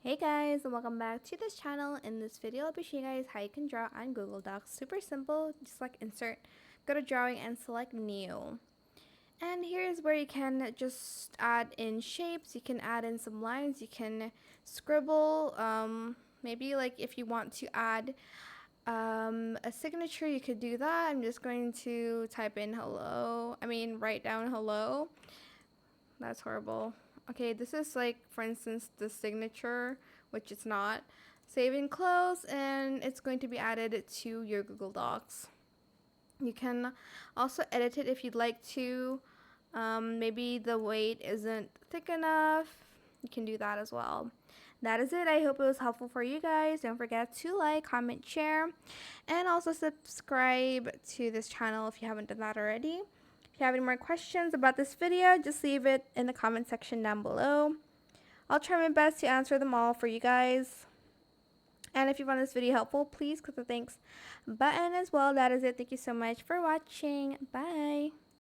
Hey guys, and welcome back to this channel. In this video, I'll be showing you guys how you can draw on Google Docs. Super simple, just like insert, go to drawing and select new. And here's where you can just add in shapes, you can add in some lines, you can scribble, maybe like if you want to add a signature, you could do that. I'm just going to type in write down hello. That's horrible. Okay, this is like, for instance, the signature, which it's not. Save and close, and it's going to be added to your Google Docs. You can also edit it if you'd like to. Maybe the weight isn't thick enough. You can do that as well. That is it. I hope it was helpful for you guys. Don't forget to like, comment, share, and also subscribe to this channel if you haven't done that already. If you have any more questions about this video, just leave it in the comment section down below. I'll try my best to answer them all for you guys. And if you found this video helpful, please click the thanks button as well. That is it. Thank you so much for watching. Bye.